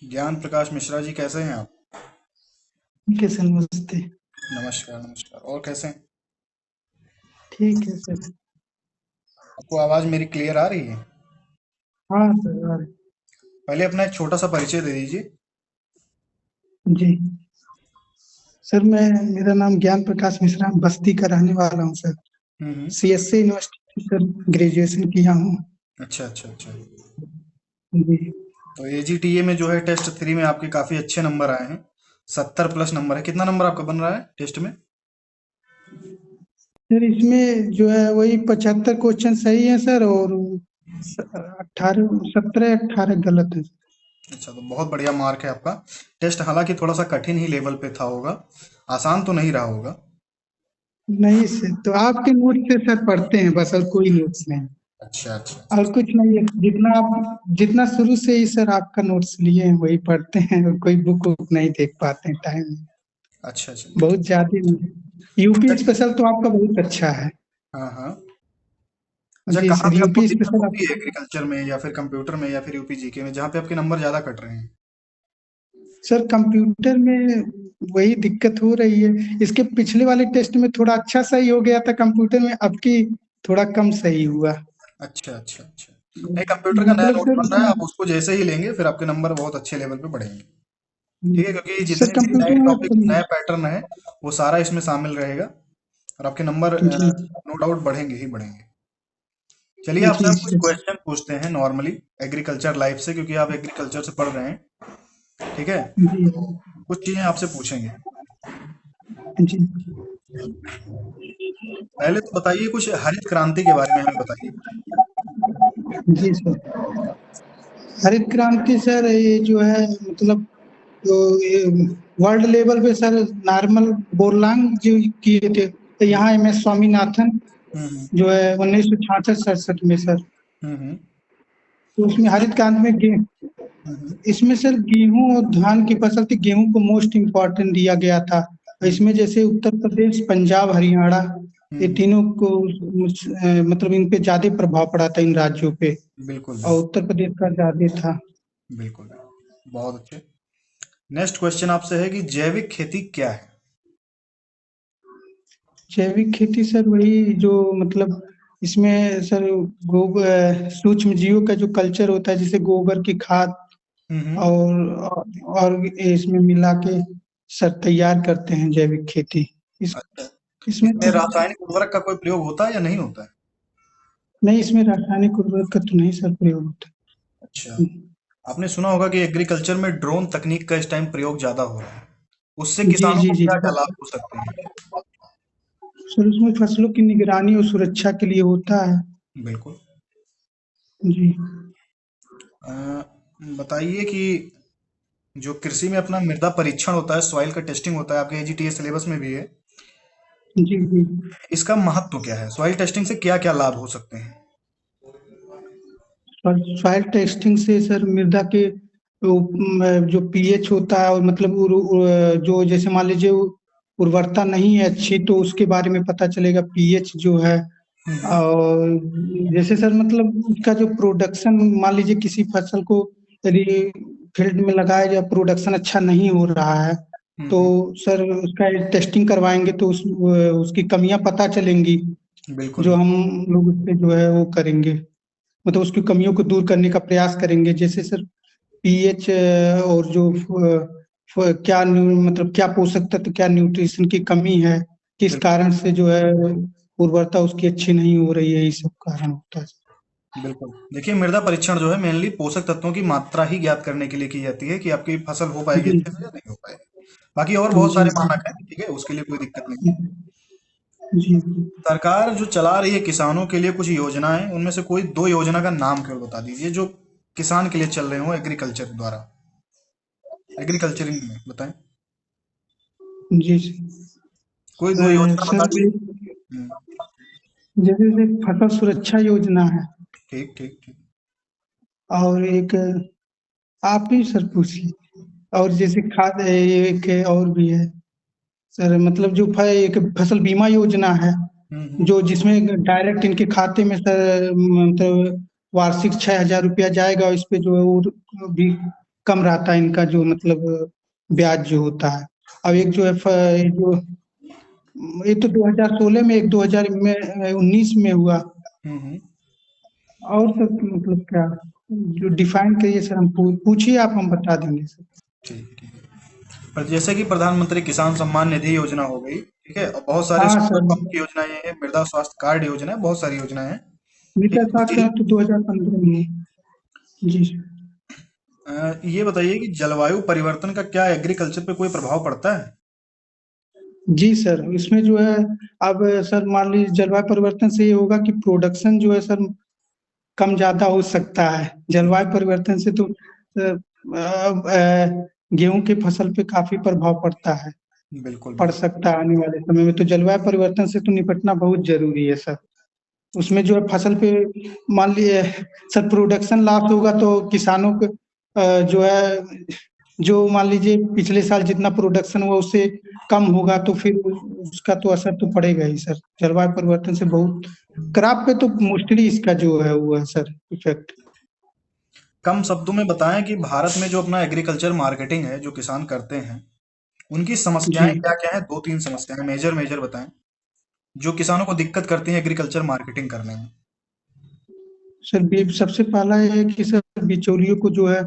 ज्ञान प्रकाश मिश्रा जी, कैसे हैं आप? ठीक है सर, नमस्ते। नमस्कार नमस्कार। और कैसे हैं? ठीक है सर। आपको आवाज़ मेरी क्लियर आ रही है? हाँ सर, और पहले अपना एक छोटा सा परिचय दे दीजिए। जी सर, मेरा नाम ज्ञान प्रकाश मिश्रा, बस्ती का रहने वाला हूँ सर। हम्म। सीएससी यूनिवर्सिटी से सर ग्रेजुएशन किया हूँ। अच्छा अच्छा अच्छा। जी तो एजीटीए में जो है टेस्ट 3 में आपके काफ़ी अच्छे नंबर आए हैं। 70 प्लस नंबर है। कितना नंबर आपका बन रहा है टेस्ट में? सर, इसमें जो है वही 75 क्वेश्चन सही है सर, और 18 17 18 गलत है। अच्छा, तो बहुत बढ़िया मार्क है आपका। टेस्ट हालांकि थोड़ा सा कठिन ही लेवल पे था होगा। आसान तो नहीं रहा होगा। नहीं सर, तो आपके नोट से सर पढ़ते हैं बस, और कोई नोट्स नहीं। अच्छा अच्छा और अच्छा। कुछ नहीं है, जितना शुरू से ही सर आपका नोट्स लिए हैं वही पढ़ते हैं, और कोई बुक वुक नहीं देख पाते हैं टाइम। अच्छा अच्छा। बहुत ज्यादा नहीं। यूपी स्पेशल तो आपका बहुत अच्छा है। हाँ हाँ। अच्छा, जी कहाँ सर, पे आपको यूपी दिक्कत स्पेशल होती आप। है? एग्रीकल्चर में या फिर कंप्यूटर में या फिर यूपी जीके में, जहाँ पे आपके नंबर ज्यादा कट रहे हैं? सर, कंप्यूटर में वही दिक्कत हो रही है। इसके पिछले वाले टेस्ट में थोड़ा अच्छा सही हो गया था कंप्यूटर में, अब की थोड़ा कम सही हुआ। अच्छा अच्छा अच्छा। नहीं, कंप्यूटर का नया मतलब नोट सर बन रहा है, इसमें। आप उसको जैसे ही लेंगे फिर आपके नंबर बहुत अच्छे लेवल पे बढ़ेंगे। ठीक है, क्योंकि सर, जितने भी कंप्यूटर नए टॉपिक में। नए पैटर्न है वो सारा इसमें शामिल रहेगा। और आपके नंबर जी नो डाउट बढ़ेंगे ही बढ़ेंगे। चलिए, आपसे जी हम कुछ सर। क्वेश्चन पूछते हैं नॉर्मली एग्रीकल्चर लाइफ से, क्योंकि आप एग्रीकल्चर से पढ़ रहे हैं। ठीक है, जी तो कुछ चीजें आपसे पूछेंगे। जी पहले तो बताइए, कुछ हरित क्रांति के बारे में हमें बताइए। जी सर। हरित क्रांति सर, ये जो है मतलब, तो ये वर्ल्ड लेवल पे सर नॉर्मल बोरलांग जो किए थे, तो यहाँ MS स्वामीनाथन हम्म जो है 1966-67 में सर। हम्म। तो उसमें इसमें हरित क्रांति में हम्म इसमें सर गेहूं और धान की फसल थी। गेहूं को मोस्ट इम्पोर्टेंट दिया गया था। हम्म इसमें जैसे उत्तर प्रदेश, पंजाब, हरियाणा, ये हम्म। तीनों को मतलब इन पे ज्यादा प्रभाव पड़ा था, इन राज्यों पे। बिल्कुल और बिल्कुल। उत्तर प्रदेश का ज्यादा था। बिल्कुल बिल्कुल। बहुत अच्छे। नेक्स्ट क्वेश्चन आपसे है कि जैविक खेती क्या है? जैविक खेती सर वही जो मतलब, इसमें सर सूक्ष्म जीवों का जो कल्चर होता है, जैसे गोबर की खाद हम्म। और इसमें मिला के सर तैयार करते हैं जैविक खेती। इस अच्छा, इसमें इसमें तो रासायनिक उर्वरक का कोई प्रयोग होता है या नहीं होता है? नहीं, इसमें रासायनिक उर्वरक का तो नहीं सर प्रयोग होता। अच्छा। आपने सुना होगा कि एग्रीकल्चर में ड्रोन तकनीक का इस टाइम प्रयोग ज्यादा हो रहा है। उससे जी किसानों जी को जी क्या क्या सर। लाभ हो सकते हैं? सर, उसमें फसलों की निगरानी और सुरक्षा के लिए होता है। बिल्कुल। जी अ, बताइए कि जो कृषि में अपना मृदा परीक्षण होता है, सॉइल का टेस्टिंग होता है, आपके एजीटीए सिलेबस में भी है। जी जी। इसका महत्व क्या है? सॉइल टेस्टिंग से क्या क्या लाभ हो सकते हैं? और सॉइल टेस्टिंग से सर मृदा के जो पीएच होता है, और मतलब जो जैसे मान लीजिए उर्वरता नहीं है अच्छी, तो उसके बारे में पता चलेगा, पीएच जो है। हम्म और जैसे सर मतलब उसका जो प्रोडक्शन, मान लीजिए किसी फसल को यदि फील्ड में लगाया जाए, प्रोडक्शन अच्छा नहीं हो रहा है, तो हम्म। सर उसका टेस्टिंग करवाएंगे तो उसकी कमियां पता चलेंगी। बिल्कुल जो बिल्कुल। हम लोग उस पे जो है वो करेंगे, मतलब उसकी कमियों को दूर करने का प्रयास करेंगे। जैसे सर पीएच, और जो मतलब क्या पोषक तत्व, क्या न्यूट्रिशन की कमी है, किस बिल्कुल कारण से जो है उर्वरता उसकी अच्छी नहीं हो रही है, ये सब कारण होता है। बिल्कुल। देखिए, मृदा परीक्षण जो है मेनली पोषक तत्वों की मात्रा ही ज्ञात करने के लिए की जाती है कि आपकी फसल हो पाएगी जी अच्छे से या नहीं हो पाएगी। बाकी और बहुत जी सारे मानक हैं, ठीक है, उसके लिए कोई दिक्कत नहीं है। जी। सरकार जो चला रही है किसानों के लिए कुछ योजनाएं, उनमें से कोई दो योजना का नाम केवल बता दीजिए जो किसान के लिए चल रहे हो एग्रीकल्चर द्वारा। एग्रीकल्चरिंग में बताएं। जी कोई दो योजना सर, बता दीजिए। जैसे से फसल सुरक्षा योजना है, ठीक ठीक ठीक। और एक आप ही सर पूछिए। और जैसे खाद है, एक और भी है सर, मतलब जो एक फसल बीमा योजना है, हम्म। जो जिसमें डायरेक्ट इनके खाते में सर मतलब वार्षिक 6,000 रुपया जाएगा, इस पे जो है वो भी कम रहता है इनका जो मतलब ब्याज जो होता है। अब एक जो है ये जो ये तो 2016 में, एक 2019 में हुआ। हम्म। और सर मतलब क्या जो डिफाइन करिए सर, हम पूछिए आप, हम बता देंगे सर। ठीक ठीक है। पर जैसे कि प्रधानमंत्री किसान सम्मान निधि योजना हो गई, ठीक है, और बहुत सारे हाँ सूक्ष्म सर, पंप की योजनाएं हैं, मृदा स्वास्थ्य कार्ड योजना है, बहुत सारी योजनाएं हैं। ठीक मीटर है, साठ का तो 2015 में है। जी सर। ये बताइए कि जलवायु परिवर्तन का क्या एग्रीकल्चर पे कोई प्रभाव पड़ता है? जी सर, इसमें जो है अब सर मान लीजिए जलवायु परिवर्तन से ये होगा कि प्रोडक्शन जो है सर कम ज्यादा हो सकता है। जलवायु परिवर्तन से तो गेहूं की फसल पे काफी प्रभाव पड़ता है, बिल्कुल पड़ बिल्कुल। सकता है आने वाले समय में। तो जलवायु परिवर्तन से तो निपटना बहुत जरूरी है सर। उसमें जो है फसल पे मान लिए सर प्रोडक्शन लॉस होगा तो किसानों को जो है जो मान लीजिए पिछले साल जितना प्रोडक्शन हुआ उससे कम होगा तो फिर उसका तो असर तो पड़ेगा ही सर। जलवायु परिवर्तन से बहुत क्रॉप पे तो मोस्टली इसका जो है वो है सर इफेक्ट। कम शब्दों में बताएं कि भारत में जो अपना एग्रीकल्चर मार्केटिंग है, जो किसान करते हैं, उनकी समस्याएं जी क्या क्या हैं? दो तीन समस्याएं मेजर मेजर बताएं, जो किसानों को दिक्कत करती हैं एग्रीकल्चर मार्केटिंग करने में। सर, सबसे पहला ये है कि सर बिचौलियों को जो है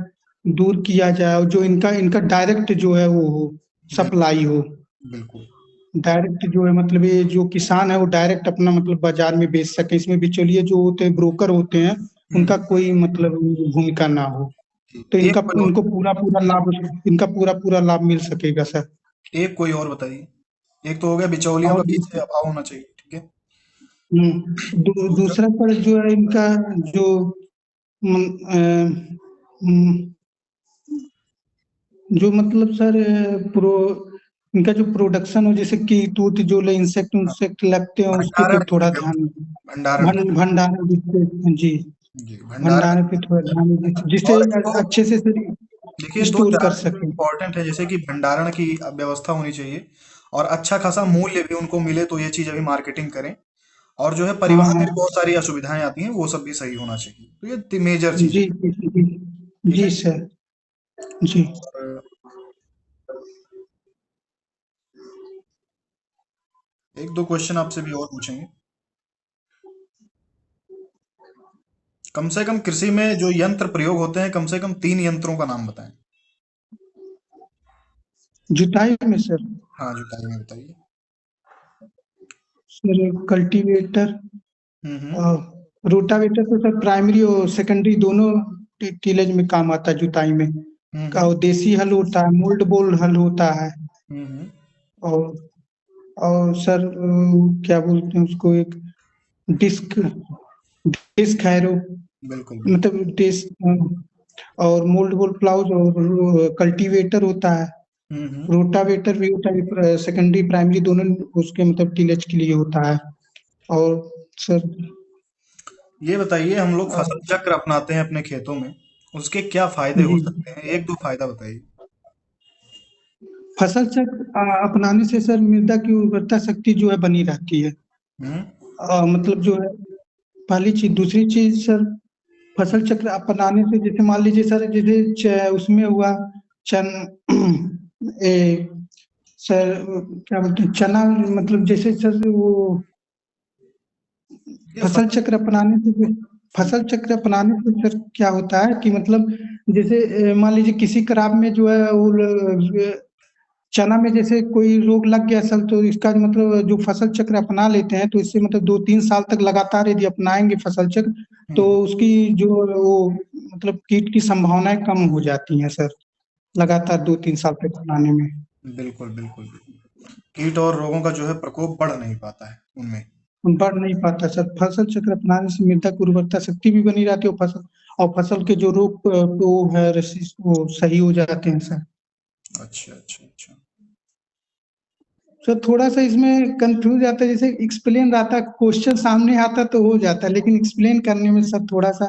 दूर किया जाए, और जो इनका इनका डायरेक्ट जो है वो हो, बिल्कुल सप्लाई हो। बिल्कुल। डायरेक्ट जो है मतलब ये जो किसान है वो डायरेक्ट अपना मतलब बाजार में बेच सके, इसमें बिचौलिए जो होते हैं, ब्रोकर होते हैं, उनका हम्म। कोई मतलब भूमिका ना हो। ठीक। तो एक इनका कोई और, इनको पूरा पूरा लाभ, इनका पूरा पूरा लाभ मिल सकेगा सर। एक कोई और बताइए। एक तो हो गया बिचौलियों का और बीच से अभाव होना चाहिए, ठीक है। दूसरा, दूसरा पर जो है इनका जो म, अ, म, जो मतलब सर इनका जो प्रोडक्शन हो, जैसे कीट उट जो इंसेक्ट हाँ, इंसेक्ट लगते हैं उसके पे भंडारण की थोड़ा ध्यान। व्यवस्था, भंडारण की। भंडारण जिससे, जी जी, भंडारण। भंडारण पे थोड़ा ध्यान जिससे और इसको अच्छे से देखिए, दो स्टोर कर चार चीजें सके। इंपॉर्टेंट है, जैसे कि भंडारण की व्यवस्था होनी चाहिए, और अच्छा खासा मूल्य भी उनको मिले, तो ये चीज अभी मार्केटिंग करें। और जो है हाँ परिवहन में भी हाँ। बहुत सारी असुविधाएं आती हैं, वो सब भी सही होना चाहिए। तो ये मेजर चीजें, जी जी जी ठीक जी है। सर। जी और एक दो क्वेश्चन आपसे भी और पूछेंगे। कम से कम कृषि में जो यंत्र प्रयोग होते हैं, कम से कम तीन यंत्रों का नाम बताएं। जुताई में सर, हाँ, जुताई में बताइए। सर कल्टीवेटर हम्म। और रोटावेटर तो सर प्राइमरी और सेकेंडरी दोनों टीलेज में काम आता है जुताई में। हम्म। और देसी हल होता है, मोल्ड बोल हल होता है। हम्म। और सर क्या बोलते हैं उसको, एक डिस्क डिस्क हैरो, बिल्कुल बिल्कुल। मतलब डिस्क, और मोल्ड बोल प्लाउज और कल्टीवेटर होता है। हम्म। रोटावेटर भी होता है, सेकेंडरी प्राइमरी दोनों उसके मतलब टीलेज के लिए होता है। और सर ये बताइए, हम लोग अ, फसल चक्र अपनाते हैं अपने खेतों में, उसके क्या फायदे हो जी, सकते हैं? एक दो फायदा बताइए। फसल चक्र अपनाने से सर मृदा की उर्वरता शक्ति जो है बनी रहती है। हम्म। मतलब जो है पहली चीज, दूसरी चीज सर फसल चक्र अपनाने से जैसे मान लीजिए सर, जैसे उसमें हुआ चन ए सर क्या बोलते हैं चना, मतलब जैसे सर वो ये फसल फसल। चक्र अपनाने से हम्म। फसल चक्र अपनाने से सर क्या होता है कि मतलब जैसे मान लीजिए किसी क्रॉप में जो है वो चना में जैसे कोई रोग लग गया सर, तो इसका मतलब जो फसल चक्र अपना लेते हैं तो इससे मतलब 2-3 साल तक लगातार यदि अपनाएंगे फसल चक्र, तो हम्म। उसकी जो वो मतलब कीट की संभावनाएं कम हो जाती हैं सर, लगातार 2-3 साल तक अपनाने में। बिल्कुल बिल्कुल बिल्कुल। कीट और रोगों का जो है प्रकोप बढ़ नहीं पाता है उनमें। बढ़ नहीं पाता सर, फसल चक्र अपनाने से मृदा की उर्वरता शक्ति भी बनी रहती है, और फसल के जो रोग वो है वो सही हो जाते हैं सर। अच्छा अच्छा अच्छा। सर थोड़ा सा इसमें कंफ्यूज आता है, जैसे एक्सप्लेन रहता, क्वेश्चन सामने आता तो हो जाता है, लेकिन एक्सप्लेन करने में सर थोड़ा सा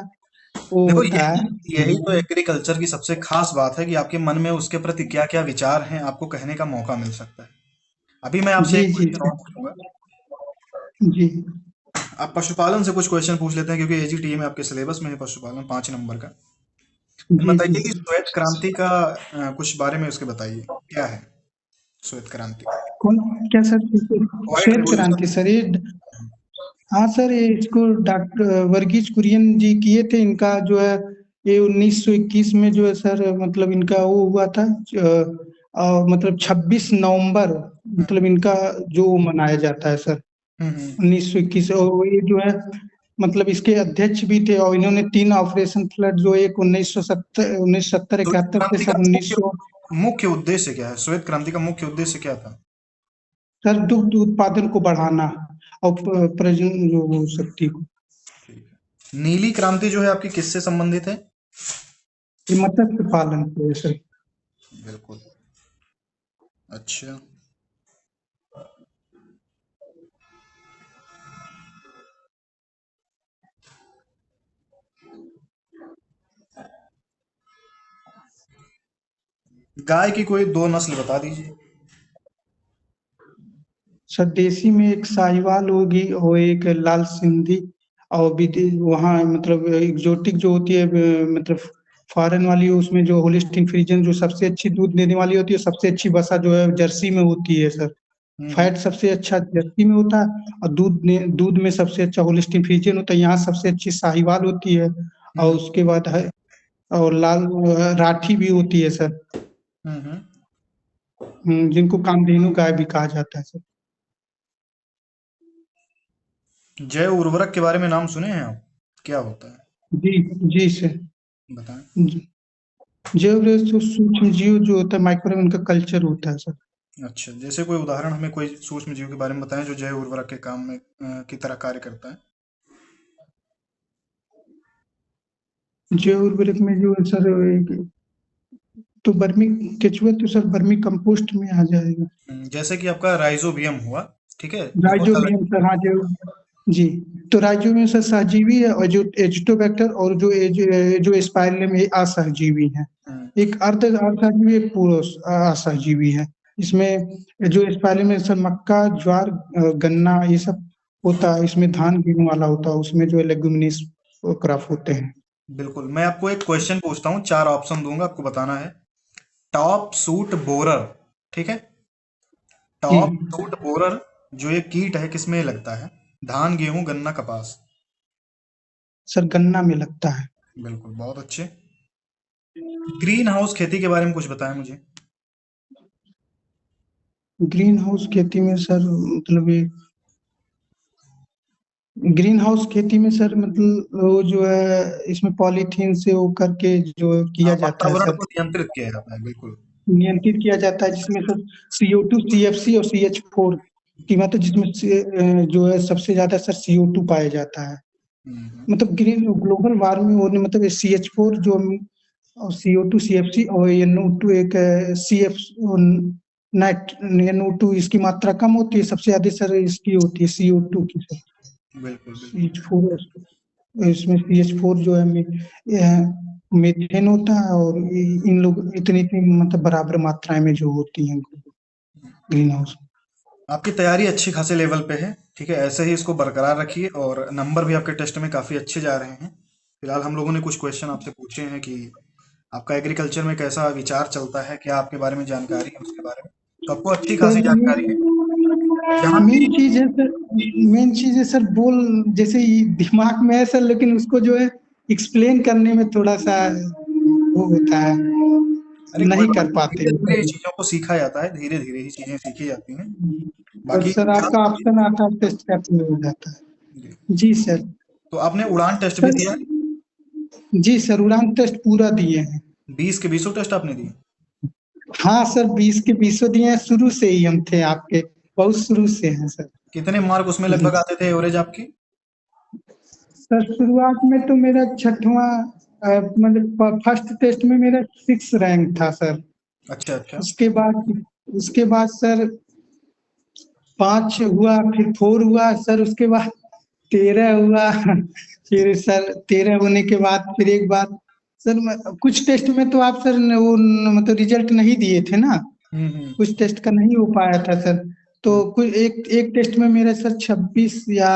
वो देखो, होता है। यही तो एग्रीकल्चर की सबसे खास बात है कि आपके मन में उसके प्रति क्या क्या विचार हैं, आपको कहने का मौका मिल सकता है। अभी मैं आपसे जी एक जी क्वेश्चन सर। और पूछूंगा। जी आप पशुपालन से कुछ क्वेश्चन पूछ लेते हैं, क्योंकि एजीटीए में आपके सिलेबस में है पशुपालन 5 नंबर का। जी जी बताइए कि सर। श्वेत क्रांति का कुछ बारे में उसके बताइए, क्या है श्वेत क्रांति? कौन? क्या सर? व्हाइट श्वेत रिवॉल्यूशन। क्रांति सर, ये हाँ सर, ये इसको डॉक्टर वर्गीज कुरियन जी किए थे। इनका जो है ये 1921 में जो है सर, मतलब इनका वो हुआ था, मतलब 26 नवंबर, मतलब इनका जो मनाया जाता है सर, हम्म। 1921। और ये जो है मतलब इसके अध्यक्ष भी थे। और इन्होंने 3 ऑपरेशन फ्लड, जो एक 1970, 1970 श्वेत 71 से क्रांति का सन मुख्य 1900। मुख्य उद्देश्य क्या है? श्वेत क्रांति का मुख्य उद्देश्य क्या था? सर दुग्ध उत्पादन को बढ़ाना और प्रजनन जो वो शक्ति को। ठीक है। नीली क्रांति जो है आपकी किससे संबंधित है? ये मत्स्य पालन को है सर। बिल्कुल। अच्छा। गाय की कोई दो नस्ल बता दीजिए। सर देसी में एक साहिवाल होगी और एक लाल सिंधी। और वहाँ मतलब एग्जोटिक जो होती है, मतलब फॉरेन वाली, उसमें जो होलिस्टीन फ्रीजन जो सबसे अच्छी दूध देने वाली होती है, सबसे अच्छी वसा जो है जर्सी में होती है सर। हम्म। फैट सबसे अच्छा जर्सी में होता है, और दूध में सबसे अच्छा होलिस्टीन फ्रीजन होता है। यहाँ सबसे अच्छी साहिवाल होती है। और हम्म। उसके बाद है, और लाल राठी भी होती है सर। हम्म। जिनको कामधेनु गाय भी कहा जाता है सर। जैव उर्वरक के बारे में नाम सुने हैं आप? क्या होता है? जी जी सर। बताएं। जैव सूक्ष्म जीव जो होता है, माइक्रो, उनका कल्चर होता है सर। अच्छा, जैसे कोई उदाहरण हमें कोई सूक्ष्म जीव के बारे में बताएं जो जैव उर्वरक के काम में की तरह कार्य करता है। जैव उर्वरक में जो है सर, तो बर्मी केचुआ तो सर बर्मी कंपोस्ट में आ जाएगा। जैसे कि आपका राइजोबियम हुआ, ठीक है, बहुत अलग। राइजोबियम सर, हाँ जो, जी। तो राइजोबियम सर सहजीवी है, और जो एजिटोबैक्टर और जो स्पाइरलम, ये असहजीवी है। हम्म। एक अर्ध असहजीवी, एक पूर्ण असहजीवी है। इसमें जो स्पाइरलम में सर मक्का, ज्वार, गन्ना, ये सब होता है। इसमें धान गेहूं वाला होता है, उसमें जो है लेग्यूमिनस क्रॉप होते हैं। बिल्कुल, मैं आपको एक क्वेश्चन पूछता हूँ, चार ऑप्शन दूंगा, आपको बताना है। टॉप सूट बोरर, ठीक है, जी टॉप सूट बोरर जो ये कीट है किसमें लगता है? धान, गेहूं, गन्ना, कपास। सर, गन्ना में लगता है। बिल्कुल, बहुत अच्छे। ग्रीन हाउस खेती के बारे में कुछ बताएं मुझे। ग्रीन हाउस खेती में सर, मतलब ये ग्रीन हाउस खेती में सर, मतलब वो जो है इसमें पॉलीथीन से वो करके जो हाँ, किया जाता है वातावरण सर, को नियंत्रित किया जाता है, बिल्कुल। नियंत्रित किया जाता है, जिसमें सर CO2, CFC और CH4 की मात्रा, जिसमें जो है सबसे ज्यादा सर CO2 पाया जाता है। हम्म। मतलब ग्रीन ग्लोबल वार्मिंग होने, मतलब CH4 जो, और CO2, CFC और NO2, एक CF नाइट NO2, इसकी मात्रा कम होती है। सबसे ज्यादा सर इसकी होती है CO2 की सर। बिल्कुल सी बिल्कुल। एच फोर इसमें CH4 जो है मीथेन होता है। और इन लोग इतनी इतनी मतलब बराबर मात्राएं में जो होती हैं ग्रीन हाउस। आपकी तैयारी अच्छी खासे लेवल पे है, ठीक है, ऐसे ही इसको बरकरार रखिए, और नंबर भी आपके टेस्ट में काफ़ी अच्छे जा रहे हैं। फिलहाल हम लोगों ने कुछ क्वेश्चन आपसे पूछे हैं कि आपका एग्रीकल्चर में कैसा विचार चलता है, क्या आपके बारे में जानकारी है उसके बारे में, तो आपको अच्छी सर खासी जानकारी है। यहाँ मेन की चीज है सर, मेन चीज है सर, बोल जैसे ही दिमाग में है सर, लेकिन उसको जो है एक्सप्लेन करने में थोड़ा सा वो होता है, अरे कोई नहीं बात कर नहीं, पाते धीरे धीरे ही हैं। चीज़ों को सीखा जाता है, धीरे धीरे ही चीज़ें सीखी जाती हैं। और बाकी सर ध्यान आपका रखिए। ऑप्शन आता है, टेस्ट कैसे हो जाता जी। है। जी सर। तो आपने उड़ान टेस्ट भी सर दिया? जी सर, उड़ान टेस्ट पूरा दिए हैं। 20 के 20 टेस्ट आपने दिए? हाँ सर, 20 के 20 दिए हैं। शुरू से ही हम थे आपके, बहुत शुरू से हैं सर। कितने मार्क उसमें जी लगभग आते थे एवरेज आपकी? सर, शुरुआत में तो मेरा छठवां, मतलब फर्स्ट टेस्ट में मेरा 6 रैंक था सर। अच्छा अच्छा। उसके बाद उसके बाद सर 5 हुआ, फिर 4 हुआ सर, उसके बाद 13 हुआ। फिर सर 13 होने के बाद फिर एक बार सर, कुछ टेस्ट में तो आप सर वो मतलब रिजल्ट नहीं दिए थे ना, हम्म। कुछ टेस्ट का नहीं हो पाया था सर। तो हम्म। कुछ एक एक टेस्ट में मेरा सर 26 या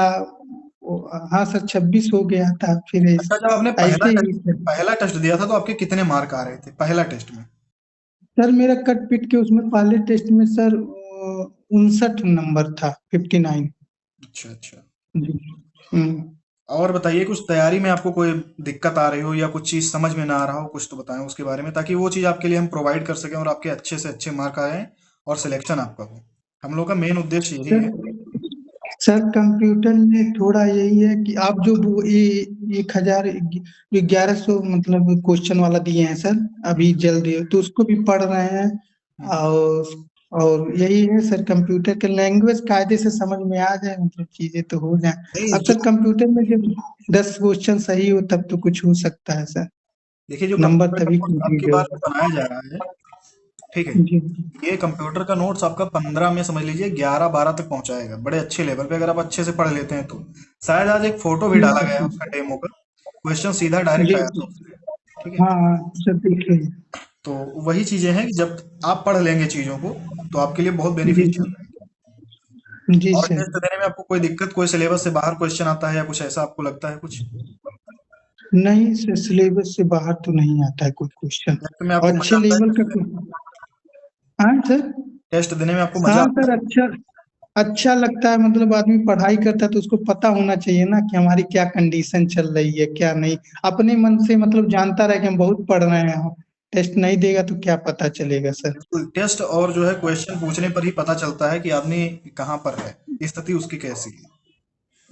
हाँ सर 26 हो गया था, फिर अच्छा, जब आपने ऐसे ही सर। पहला टेस्ट दिया था तो आपके कितने मार्क आ रहे थे पहला टेस्ट में? सर मेरा कट पिट के उसमें पहले टेस्ट में सर 59 नंबर था, 59। अच्छा अच्छा। जी। हम्म। और बताइए, कुछ तैयारी में आपको कोई दिक्कत आ रही हो या कुछ चीज़ समझ में ना आ रहा हो, कुछ तो बताएं उसके बारे में, ताकि वो चीज़ आपके लिए हम प्रोवाइड कर सकें और आपके अच्छे से अच्छे मार्क आए और सिलेक्शन आपका हो। हम लोग का मेन उद्देश्य यही है। सर सर कंप्यूटर में थोड़ा यही है कि आप जो वो ये 1100 मतलब क्वेश्चन वाला दिए हैं सर, अभी जल्दी तो उसको भी पढ़ रहे हैं। हम्म। और और यही है सर, कंप्यूटर के लैंग्वेज कायदे से समझ में आ जाए, मतलब चीजें तो हो जाए। नहीं, अब सर कंप्यूटर में जब 10 क्वेश्चन सही हो तब तो कुछ हो सकता है सर, देखिए, जो नंबर कंप्यूटर का तभी कोर्स आपकी कंप्लीट बार होगा। में बनाया जा रहा है, ठीक है, जी। ये कंप्यूटर का नोट्स आपका 15 में समझ लीजिए 11-12 तक पहुंचाएगा, बड़े अच्छे लेवल पे अगर आप अच्छे से पढ़ लेते हैं तो। शायद आज एक फोटो भी ठीक डाला है गया है सर। उसका डेमो का, क्वेश्चन सीधा डायरेक्ट जी आया था जी। उससे, ठीक है। हाँ हाँ सर देखिए। तो वही चीजें हैं कि जब आप पढ़ लेंगे चीजों को तो आपके लिए बहुत जी बेनिफिशियल सर। रहेगी। जी और सर। टेस्ट देने में आपको कोई दिक्कत, कोई सिलेबस से बाहर क्वेश्चन आता है या कुछ ऐसा आपको लगता है कुछ? नहीं सर, सिलेबस से बाहर तो नहीं आता है कोई क्वेश्चन। टेस्ट में आपको अच्छे मजा आता लेवल है? का क्वेश्चन। हाँ सर। टेस्ट देने में आपको मजा हाँ आता सर, अच्छा अच्छा लगता है, मतलब आदमी पढ़ाई करता है तो उसको पता होना चाहिए ना कि हमारी क्या कंडीशन चल रही है क्या नहीं। अपने मन से मतलब जानता रहे कि हम बहुत पढ़ रहे हैं, टेस्ट नहीं देगा तो क्या पता चलेगा सर। है? टेस्ट और जो है क्वेश्चन पूछने पर ही पता चलता है कि आदमी कहाँ पर है, स्थिति उसकी कैसी है।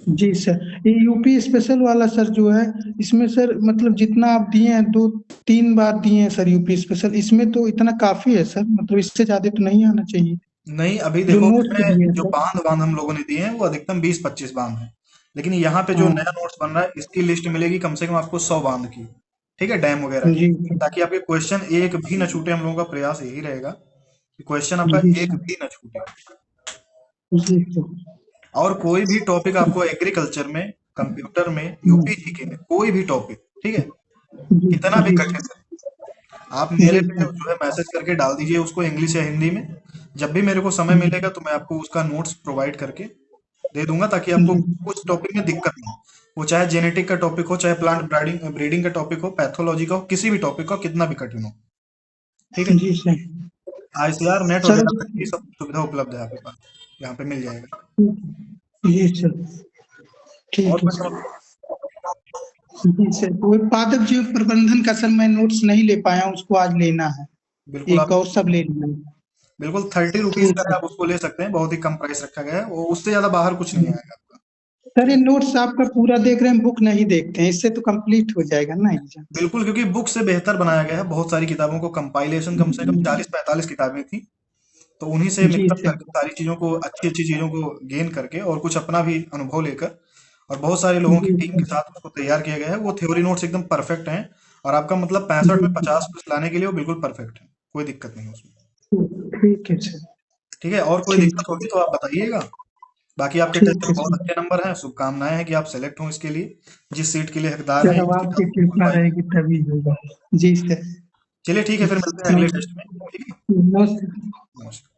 जी सर, ये यूपी स्पेशल वाला सर जो है, इसमें सर मतलब जितना आप दिए हैं, 2-3 बार दिए हैं सर यूपी स्पेशल, इसमें तो इतना काफी है सर, मतलब इससे ज्यादा तो नहीं आना चाहिए। नहीं, अभी जो देखो नोट्स उसमें दिए हैं जो सर। बांध बांध हम लोगों ने दिए हैं वो अधिकतम 20-25 बांध है। लेकिन यहाँ पे जो हाँ। नया नोट्स बन रहा है इसकी लिस्ट मिलेगी कम से कम आपको 100 बांध की, ठीक है, डैम वगैरह की। जी ताकि आपके क्वेश्चन एक भी न छूटे, हम लोगों का प्रयास यही रहेगा कि क्वेश्चन आपका जी एक सर। भी न छूटे। जी सर। और कोई भी टॉपिक आपको एग्रीकल्चर में, कंप्यूटर में, यूपी जीके में, कोई भी टॉपिक, ठीक है, जी कितना भी जी कठिन है, आप जी मेरे पे सर। जो है मैसेज करके डाल दीजिए उसको इंग्लिश या हिंदी में। जब भी मेरे को समय मिलेगा तो मैं आपको उसका नोट्स प्रोवाइड करके दे दूंगा, ताकि आपको जी कुछ टॉपिक में दिक्कत ना हो। वो चाहे जेनेटिक का टॉपिक हो, चाहे प्लांट ब्रीडिंग ब्रीडिंग का टॉपिक हो, पैथोलॉजी का हो, किसी भी टॉपिक का, कितना भी कठिन हो, ठीक है। जी सर। आईसीआर नेट सर वगैरह तक की सब सुविधा उपलब्ध है आपके पास, यहाँ पे मिल जाएगा। जी सर। और ठीक है कुछ सर। समझ? जी सर, वो पादप जीव प्रबंधन का सर मैं नोट्स नहीं ले पाया हूँ, उसको आज लेना है। बिल्कुल एक आप, और सब ले लिया। बिल्कुल 30 रुपीज ठीक का है, है। आप उसको ले सकते हैं, बहुत ही कम प्राइस रखा गया है, वो उससे ज्यादा बाहर कुछ नहीं आएगा आपका। सर ये ठीक है। नोट्स आपका पूरा देख रहे हैं, बुक नहीं देखते हैं, इससे तो कंप्लीट हो जाएगा ना एग्जाम। बिल्कुल, क्योंकि बुक से बेहतर बनाया गया है, बहुत सारी किताबों को कंपाइलेशन कम से कम 40-45 किताबें थी, तो उन्हीं से जी मिक्सअप सर। करके सारी चीज़ों को, अच्छी अच्छी चीज़ों को गेन करके और कुछ अपना भी अनुभव लेकर और बहुत सारे लोगों की जी टीम के सर। साथ उसको तैयार किया गया है। वो थ्योरी नोट्स एकदम परफेक्ट हैं और आपका मतलब जी 65 में सर। 50 प्लस लाने के लिए वो बिल्कुल परफेक्ट है, कोई दिक्कत नहीं है उसमें। ठीक है सर। ठीक है, और कोई ठीक दिक्कत है। होगी तो आप बताइएगा। बाकी आपके टेस्ट ठीक में है बहुत सर। अच्छे नंबर हैं, शुभकामनाएं हैं कि आप सेलेक्ट हों इसके लिए, जिस सीट के लिए हकदार सर हैं अब उस सीट आपकी आपको मिल कृपा पाएगी। रहेगी तभी होगा। जी सर। चलिए ठीक है, फिर मिलते हैं अगले टेस्ट में। ठीक है। नमस्ते। नमस्कार।